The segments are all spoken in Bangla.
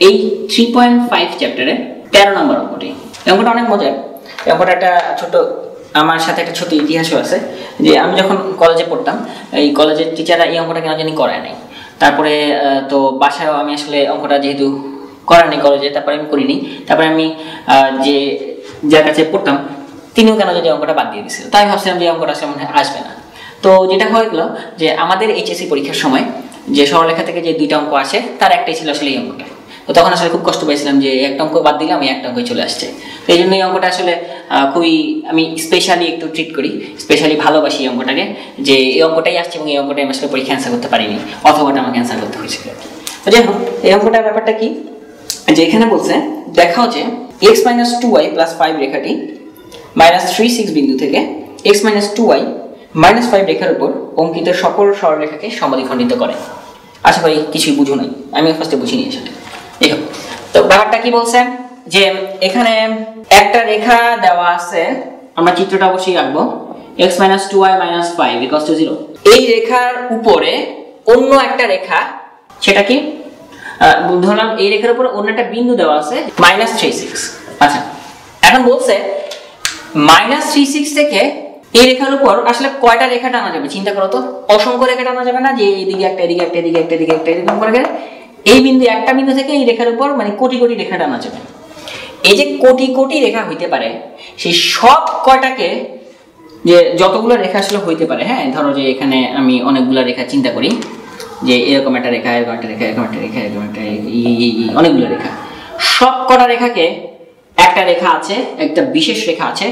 এই 3.5 চ্যাপ্টারে 13 নম্বর অঙ্কটি। অঙ্কটা অনেক মজার। অঙ্কটা একটা ছোট, আমার সাথে একটা ছোট ইতিহাসও আছে যে আমি যখন কলেজে পড়তাম, এই কলেজের টিচাররা এই অঙ্কটা কেন জানি করায় নাই। তারপরে তো বাসায়ও আমি আসলে অঙ্কটা যেহেতু করার নেই কলেজে, তারপরে আমি করিনি। তারপরে আমি যে যার কাছে পড়তাম তিনিও কেন যদি অঙ্কটা বাদ দিয়ে দিয়েছিল, তাই ভাবছিলাম যে অঙ্কটা আসলে মনে হয় আসবে না। তো যেটা হয়ে গেল যে আমাদের এইচএসসি পরীক্ষার সময় যে সরলরেখা থেকে যে 2টা অঙ্ক আসে তার একটাই ছিল আসলে এই অঙ্কটা। তো তখন আসলে খুব কষ্ট পেয়েছিলাম যে একটা অঙ্ক বাদ দিলাম, এই একটা অঙ্কই চলে আসছে। তো এই জন্য এই অঙ্কটা আসলে খুবই আমি স্পেশালি একটু ট্রিট করি, স্পেশালি ভালোবাসি এই অঙ্কটাকে, যে এই অঙ্কটাই আসছে এবং এই অঙ্কটাই আমি আসলে পরীক্ষা অ্যান্সার করতে পারিনি, অথবা আমাকে অ্যান্সার করতে হয়েছিল। তো যাই হোক, এই অঙ্কটার ব্যাপারটা কি, যে এখানে বলছে দেখাও যে x - 2y + 5 রেখাটি -3, 6 বিন্দু থেকে x - 2y - 5 রেখার উপর অঙ্কিত সকল সরলরেখাকে সমদ্বিখণ্ডিত করে। আশা করি কিছুই বুঝো নাই, আমি ফার্স্টে বুঝিনি আসলে। দেখো তো ব্যাপারটা কি বলছে, যে এখানে একটা রেখা দেওয়া আছে, আমরা চিত্রটা অবশ্যই আঁকবো, x - 2y - 5 = 0। এই রেখার উপরে অন্য একটা রেখা, সেটা কি ধরলাম এই রেখার উপর অন্য একটা বিন্দু দেওয়া আছে -3, 6। আচ্ছা, এখন বলছে -3, 6 থেকে এই রেখার উপর আসলে কয়টা রেখা টানা যাবে চিন্তা করো তো। অসংখ্য রেখা টানা যাবে না, যে এইদিকে একটা, এদিকে একটা, এদিকে একটা, এদিকে একটা, এরকম করে এই বিন্দু, একটা বিন্দু থেকে এই রেখার উপর মানে কোটি কোটি রেখা টানা যাবে। এই যে কোটি কোটি রেখা হইতে পারে, সেই সব কয়টাকে, যে যতগুলো রেখা আসলে হইতে পারে, হ্যাঁ ধরো যে এখানে আমি অনেকগুলো রেখা চিন্তা করি, যে এরকম একটা রেখা, এরকম একটা রেখা, এরকম একটা রেখা, এরকম একটা, অনেকগুলো রেখা, সব কটা রেখাকে একটা রেখা আছে, একটা বিশেষ রেখা আছে,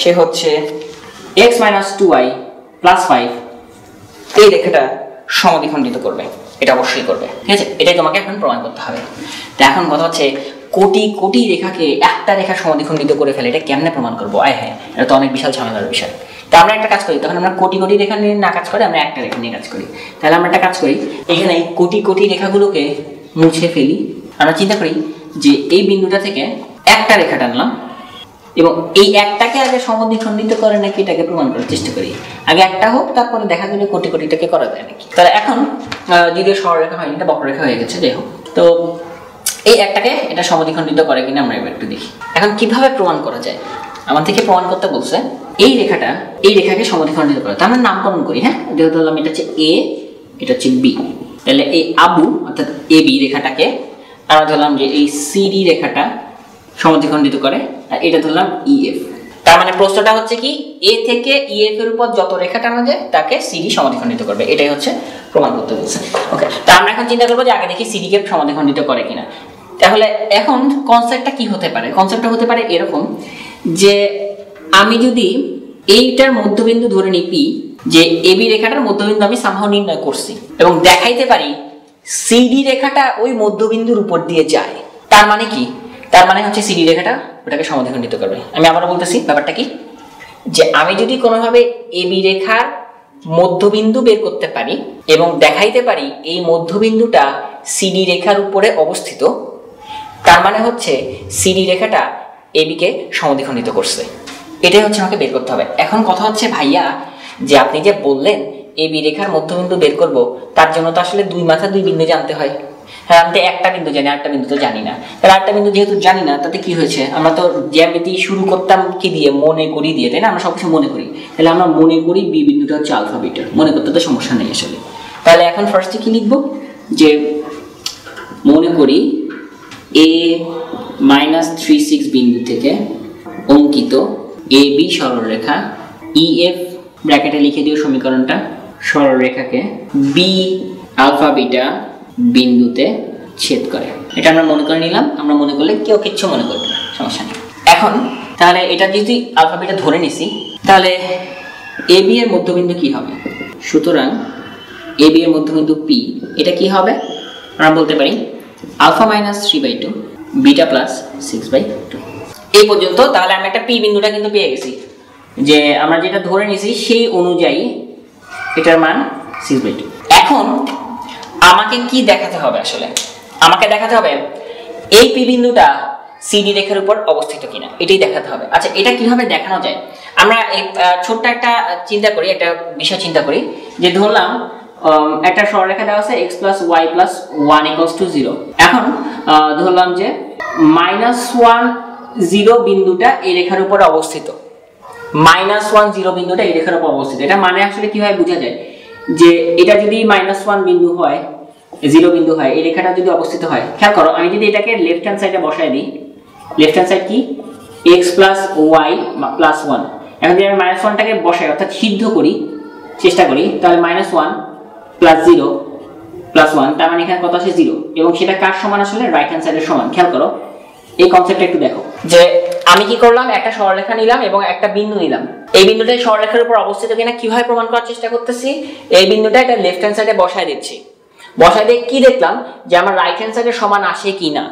সে হচ্ছে x - 2y + 5 এই রেখাটা সমদ্বিখণ্ডিত করবে। এটা অবশ্যই করবে, ঠিক আছে? এটাই তোমাকে এখন প্রমাণ করতে হবে। তো এখন কথা হচ্ছে কোটি কোটি রেখাকে একটা রেখা সমদ্বিখণ্ডিত করে ফেলে, এটা কেমনে প্রমাণ করবো? হ্যাঁ, এটা তো অনেক বিশাল ঝামেলার বিষয়। তো আমরা একটা কাজ করি, তখন আমরা কোটি কোটি রেখা নিয়ে না কাজ করে আমরা একটা রেখা নিয়ে কাজ করি। তাহলে আমরা একটা কাজ করি, এখানে কোটি কোটি রেখাগুলোকে মুছে ফেলি। আমরা চিন্তা করি যে এই বিন্দুটা থেকে একটা রেখা টানলাম, এবং এই একটাকে আগে সমদ্বিখণ্ডিত করে নাকি এটাকে প্রমাণ করার চেষ্টা করি। আগে একটা হোক, তারপরে দেখা গেলে কোটি কোটিটাকে করা যায় নাকি। তাহলে এখন যদিও সরলরেখা হয়নি, এটা বক্ররেখা হয়ে গেছে, যাই হোক। তো এই একটাকে এটা সমদ্বিখণ্ডিত করে কিনা আমরা এবার একটু দেখি। এখন কিভাবে প্রমাণ করা যায়, আমার থেকে প্রমাণ করতে বলছে এই রেখাটা এই রেখাকে সমদ্বিখণ্ডিত করে। তো আমরা নামকরণ করি, হ্যাঁ, যেহেতু ধরলাম এটা হচ্ছে এ, এটা হচ্ছে বি, তাহলে এই আবু অর্থাৎ এ বি রেখাটাকে আমরা ধরলাম যে এই সিডি রেখাটা সমদ্বিখণ্ডিত করে, আর এটা ধরলাম ইএফ। তার মানে প্রশ্নটা হচ্ছে কি, এ থেকে ইএফ এর উপর যত রেখা টানা যায় তাকে সিডি সমদ্বিখণ্ডিত করবে, এটাই হচ্ছে প্রমাণ করতে বলছে। ওকে, তো আমরা এখন চিন্তা করবো যে আগে দেখি সিডি কে সমদ্বিখণ্ডিত করে কিনা। তাহলে এখন কনসেপ্টটা কি হতে পারে? কনসেপ্টটা হতে পারে এরকম, যে আমি যদি এইটার মধ্যবিন্দু ধরে নিই পি, যে এবি রেখাটার মধ্যবিন্দু আমি সামহাও নির্ণয় করছি, এবং দেখাইতে পারি সিডি রেখাটা ওই মধ্যবিন্দুর উপর দিয়ে যায়। তার মানে কি? তার মানে হচ্ছে সিডি রেখাটা ওটাকে সমদ্বিখণ্ডিত করবে। আমি আবারও বলতেছি ব্যাপারটা কি, যে আমি যদি কোনোভাবে এবি রেখার মধ্যবিন্দু বের করতে পারি এবং দেখাইতে পারি এই মধ্যবিন্দুটা সিডি রেখার উপরে অবস্থিত, তার মানে হচ্ছে সিডি রেখাটা এবি কে সমদ্বিখণ্ডিত করছে। এটাই হচ্ছে আমাকে বের করতে হবে। এখন কথা হচ্ছে ভাইয়া, যে আপনি যে বললেন এবি রেখার মধ্যবিন্দু বের করব, তার জন্য তো আসলে দুই মাথা দুই বিন্দু জানতে হয়। হ্যাঁ, আমি তো একটা বিন্দু জানি, আরেকটা বিন্দু তো জানি না। তাহলে আরেকটা বিন্দু যেহেতু জানি না, তাতে কি হয়েছে, আমরা তো জ্যামিতি শুরু করতাম কি দিয়ে, মনে করি দিয়ে, তাই না? আমরা সবকিছু মনে করি। তাহলে আমরা মনে করি বি বিন্দুটা হচ্ছে আলফা বিটা, মনে করতে তো সমস্যা নেই আসলে। তাহলে এখন ফার্স্টে কি লিখবো, যে মনে করি a - 3, 6 বিন্দু থেকে অঙ্কিত এ বি সরলরেখা ইএফ, ব্র্যাকেটে লিখে দিও সমীকরণটা, সরলরেখাকে বি আলফা বিটা বিন্দুতে ছেদ করে। এটা আমরা মনে করে নিলাম। আমরা মনে করলে কেউ কিচ্ছু মনে করবে না, সমস্যা নেই। এখন তাহলে এটা যদি আলফা বিটা ধরে নিছি, তাহলে এ বি এর মধ্যবিন্দু কি হবে? সুতরাং এ বি এর মধ্যবিন্দু পি, এটা কি হবে? আমরা বলতে পারি আলফা - 3/2 বিটা + 6/2। এই পর্যন্ত। তাহলে আমি একটা পি বিন্দুটা কিন্তু পেয়ে গেছি, যে আমরা যেটা ধরে নিছি সেই অনুযায়ী এটার মান 6/2। এখন আমাকে কি দেখাতে হবে? আসলে আমাকে দেখাতে হবে এই পি বিন্দুটা সিডি রেখার উপর অবস্থিত কিনা, এটাই দেখাতে হবে। আচ্ছা, এটা কিভাবে দেখানো যায়? আমরা ছোট্ট একটা চিন্তা করি, একটা বিষয় চিন্তা করি, যে ধরলাম একটা সরলরেখা দেওয়া আছে x + y + 1 = 0। এখন ধরলাম যে -1 0 বিন্দুটা এই রেখার উপর অবস্থিত, -1 0 বিন্দুটা এই রেখার উপর অবস্থিত। এটা মানে আসলে কিভাবে বোঝা যায় যে এটা যদি -1 বিন্দু হয়, 0 বিন্দু হয়, এই রেখাটা যদি অবস্থিত হয়, খেয়াল করো আমি যদি এটাকে লেফট হ্যান্ড সাইডে বসায় দিই, লেফট হ্যান্ড সাইড কি x + y + 1। এখন যদি আমি -1টাকে বসাই অর্থাৎ সিদ্ধ করি, চেষ্টা করি, তাহলে -1 + 0 + 1, তার মানে এখানে কত আসে 0, এবং সেটা কার সমান আসলে রাইট হ্যান্ড সাইডের সমান। খেয়াল করো এই কনসেপ্টটা একটু দেখো যে আমি কি করলাম, একটা সরলরেখা নিলাম এবং একটা বিন্দু নিলাম, এই বিন্দুটা সরলরেখার উপর অবস্থিত কিনা কিভাবে প্রমাণ করার চেষ্টা করতেছি, এই বিন্দুটা এটা লেফট হ্যান্ড সাইডে বসায় দিচ্ছি, বসায় দিয়ে কি দেখলাম যে আমার রাইট হ্যান্ড সাইডে সমান আসে কিনা।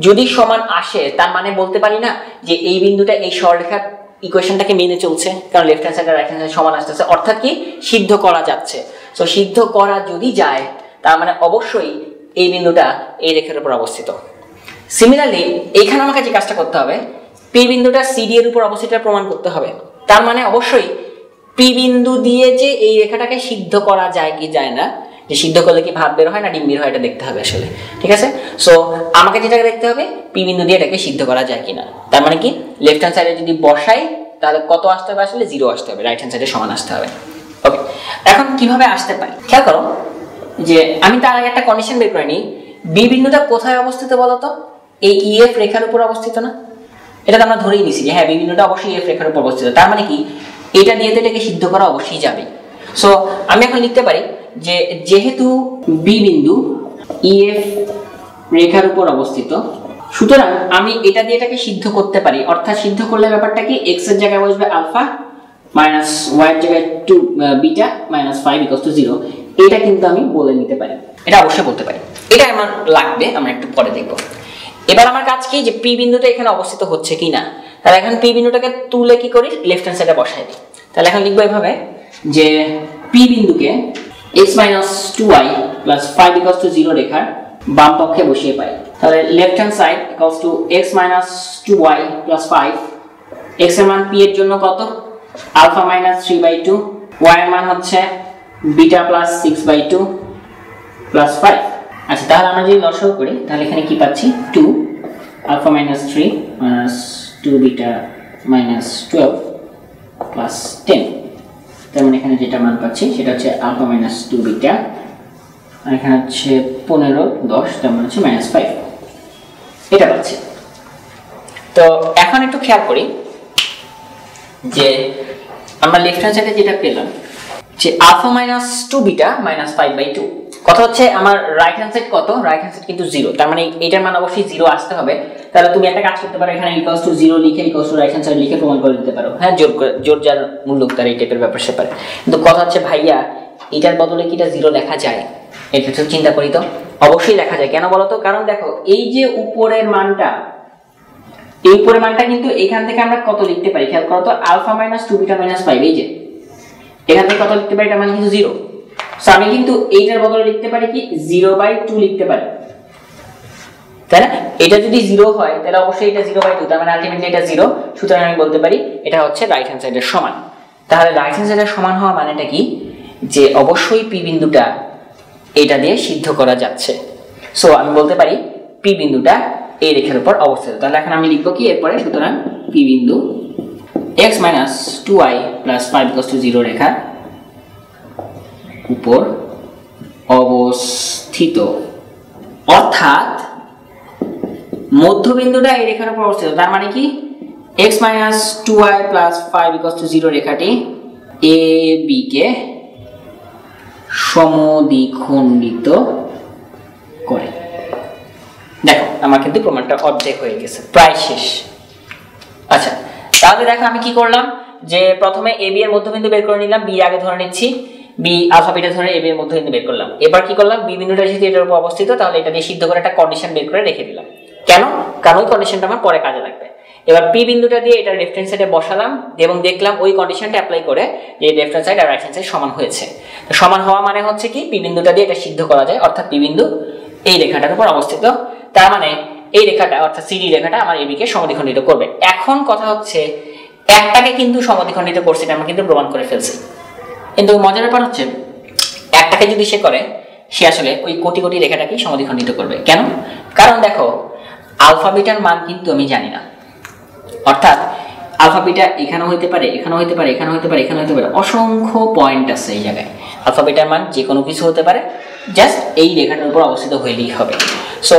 যদি সমান আসে তার মানে বলতে পারি না যে এই বিন্দুটা এই সরলরেখার ইকুয়েশনটাকে মেনে চলছে, কারণ লেফট হ্যান্ড সাইড আর রাইট হ্যান্ড সাইড সমান আসতেছে, অর্থাৎ কি সিদ্ধ করা যাচ্ছে। সো সিদ্ধ করা যদি যায় তার মানে অবশ্যই এই বিন্দুটা এই রেখার উপর অবস্থিত। সিমিলারলি এখানে আমাকে যে কাজটা করতে হবে, পি বিন্দুটা সিডি এর উপর অবস্থিত প্রমাণ করতে হবে। তার মানে অবশ্যই পি বিন্দু দিয়ে যে এই রেখাটাকে সিদ্ধ করা যায় কি যায় না, যে সিদ্ধ করলে কি ভাত বের হয় না ডিম বের হয়, এটা দেখতে হবে আসলে, ঠিক আছে। সো আমাকে যেটাকে দেখতে হবে পি বিন্দু দিয়ে এটাকে সিদ্ধ করা যায় কিনা। তার মানে কি লেফট হ্যান্ড সাইডে যদি বসাই তাহলে কত আসতে হবে, আসলে 0 আসতে হবে, রাইট হ্যান্ড সাইডে সমান আসতে হবে। ওকে, এখন কিভাবে আসতে পারি খেয়াল করো যে আমি তার আগে একটা কন্ডিশন বের করে নিই, বি বিন্দুটা কোথায় অবস্থিত বলতো, এই ইএফ রেখার উপর অবস্থিত না, এটা তো আমরা ধরেই নিছি যে হ্যাঁ বি বিন্দুটা অবশ্যই ইএফ রেখার উপর অবস্থিত। তার মানে কি এটা দিয়ে তো এটাকে সিদ্ধ করা অবশ্যই যাবে। সো আমি এখন লিখতে পারি যে যেহেতু বি বিন্দু ইএফ রেখার উপর অবস্থিত, সুতরাং আমি এটা দিয়ে এটাকে সিদ্ধ করতে পারি। অর্থাৎ সিদ্ধ করলে ব্যাপারটা কি, x এর জায়গায় বসবে আলফা মাইনাস y এর জায়গায় 2 বিটা মাইনাস 5 = 0। এটা কিন্তু আমি বলে নিতে পারি, এটা অবশ্যই বলতে পারি। এটা আমার লাগবে, আমরা একটু পরে দেখব। এবার আমার কাজ কি, যে পি বিন্দুটা এখানে অবস্থিত হচ্ছে কিনা। তাহলে এখন পি বিন্দুটাকে তুলে কি করি, লেফট হ্যান্ড সাইডে বসাই দিই। তাহলে এখন লিখবো এভাবে যে পি বিন্দুকে x - 2y + 5 = 0 রেখার বাম পক্ষে বসিয়ে পাই। তাহলে left hand side x - 2y + 5, x এর মান p এর জন্য কত, আলফা - 3/2, y এর মান হচ্ছে বিটা + 6/2 + 5। আচ্ছা, তাহলে আমরা যদি লসাগু করি তাহলে এখানে কি পাচ্ছি, 2 আলফা - 3 - 2 বিটা - 12 + 10। তার মানে এখানে যেটা মান পাচ্ছি সেটা হচ্ছে আলফা - 2 বিটা, আর এখানে হচ্ছে 15 10, তার মানে হচ্ছে -5, এটা পাচ্ছি। তো এখন একটু খেয়াল করি যে আমরা লেফট হ্যান্ড সাইডে যেটা পেলাম যে আলফা - 2 বিটা -5/2, কথা হচ্ছে আমার রাইট হ্যান্ড সাইড কত, রাইট হ্যান্ড সাইড কিন্তু 0, তার মানে এটার মান অবশ্যই 0 আসতে হবে। তাহলে তুমি একটা কাজ করতে পারো, এখানে =0 লিখে রাইট হ্যান্ড সাইড লিখে প্রমাণ করে দিতে পারো, হ্যাঁ জোর যার মূল্য তার এই টাইপের ব্যাপার সেপারে। কিন্তু কথা হচ্ছে ভাইয়া এটার বদলে কি এটা 0 লেখা যায়, এটা একটু চিন্তা করি তো। অবশ্যই লেখা যায়, কেন বলো তো, কারণ দেখো এই যে উপরের মানটা, এই উপরের মানটা কিন্তু এখান থেকে আমরা কত লিখতে পারি, খেয়াল করো তো, আলফা - 2 বিটা -5, এই যে এখান থেকে কত লিখতে পারি, এটা মানে কিন্তু 0। সো আমি কিন্তু এইটার বদলে লিখতে পারি কি 0/2 লিখতে পারি, তাই না। এটা যদি 0 হয় তাহলে অবশ্যই এটা 0/2, তার মানে আলটিমেটলি এটা 0। সুতরাং আমি বলতে পারি এটা হচ্ছে রাইট হ্যান্ড সাইডের সমান। তাহলে রাইট হ্যান্ড সাইডের সমান হওয়া মানেটা কি, যে অবশ্যই পি বিন্দুটা এটা দিয়ে সিদ্ধ করা যাচ্ছে। সো আমি বলতে পারি পি বিন্দুটা এই রেখার উপর অবস্থিত। তাহলে এখন আমি লিখবো কি এরপরে, সুতরাং পি বিন্দু x - 2y + 5 = 0 রেখার উপর অবস্থিত, অর্থাৎ মধ্যবিন্দুটা এই রেখার উপর অবস্থিত। তার মানে কি x - 2y + 5 = 0 রেখাটি এ বি কে সমদ্বিখণ্ডিত করে। দেখো আমার কিন্তু প্রমাণটা অর্ধেক হয়ে গেছে, প্রায় শেষ। আচ্ছা, তাহলে দেখো আমি কি করলাম, যে প্রথমে এ বি এর মধ্যবিন্দু বের করে নিলাম, বি আগে ধরে নিচ্ছি, বি আলফা বিটা ধরে এ বি এর মধ্যবিন্দু বের করলাম। এবার কি করলাম, বি বিন্দুটা যেহেতু এটার উপর অবস্থিত তাহলে এটা দিয়ে সিদ্ধ করে একটা কন্ডিশন বের করে রেখে দিলাম। কেন, কারণ ওই কন্ডিশনটা আমার পরে কাজে লাগবে। এবার পি বিন্দুটা দিয়ে এটা লেফট হ্যান্ড সাইডে বসালাম এবং দেখলাম ওই কন্ডিশনটা অ্যাপ্লাই করে যে লেফট হ্যান্ড সাইড আর রাইট হ্যান্ড সাইড সমান হয়েছে। সমান হওয়া মানে হচ্ছে কি পি বিন্দুটা দিয়ে এটা সিদ্ধ করা যায়, অর্থাৎ পি বিন্দু এই রেখাটার উপর অবস্থিত, তার মানে এই রেখাটা অর্থাৎ সিডি রেখাটা আমার এবি কে সমদ্বিখণ্ডিত করবে। এখন কথা হচ্ছে একটাকে কিন্তু সমদ্বিখণ্ডিত করছে, এটা আমরা কিন্তু প্রমাণ করে ফেলছি। কিন্তু মজার ব্যাপার হচ্ছে একটাকে যদি সে করে, সে আসলে ওই কোটি কোটি রেখাটাকেই সমদ্বিখণ্ডিত করবে। কেন? কারণ দেখো আলফা বিটার মান কিন্তু আমি জানি না, অর্থাৎ আলফা বিটা এখানেও হইতে পারে, এখানেও হইতে পারে, এখানেও হইতে পারে, এখানে হইতে পারে, অসংখ্য পয়েন্ট আছে এই জায়গায়। আলফা বিটার মান যে কোনো কিছু হতে পারে, জাস্ট এই রেখাটার উপর অবস্থিত হইলেই হবে। সো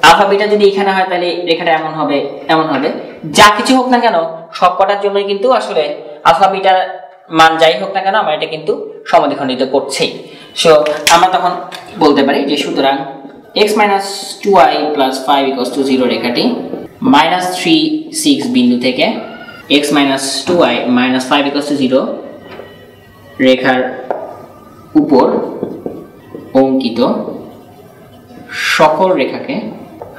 আলফা বিটা যদি এখানে হয় তাহলে রেখাটা এমন হবে, এমন হবে। যা কিছু হোক না কেন সব কটার জন্যই কিন্তু আসলে আলফা বিটার মান যাই হোক না কেন আমরা এটা কিন্তু সমদ্বিখণ্ডিত করছি। সো আমরা তখন বলতে পারি যে সুতরাং x - 2y + 5 = 0 রেখাটি -3, 6 বিন্দু থেকে x - 2y - 5 = 0 রেখার উপর অঙ্কিত সকল রেখাকে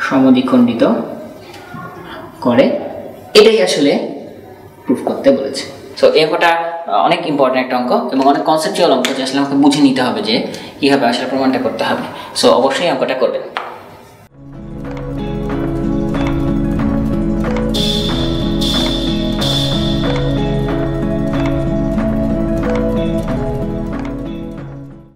সমদ্বিখণ্ডিত করে, এটাই আসলে প্রুফ করতে বলেছে। সো এই অঙ্কটা অনেক ইম্পর্টেন্ট একটা অঙ্ক এবং অনেক কনসেপচুয়াল অঙ্ক, যে আসলে আমাকে বুঝে নিতে হবে যে কীভাবে আসলে প্রমাণটা করতে হবে। সো অবশ্যই অঙ্কটা করবেন।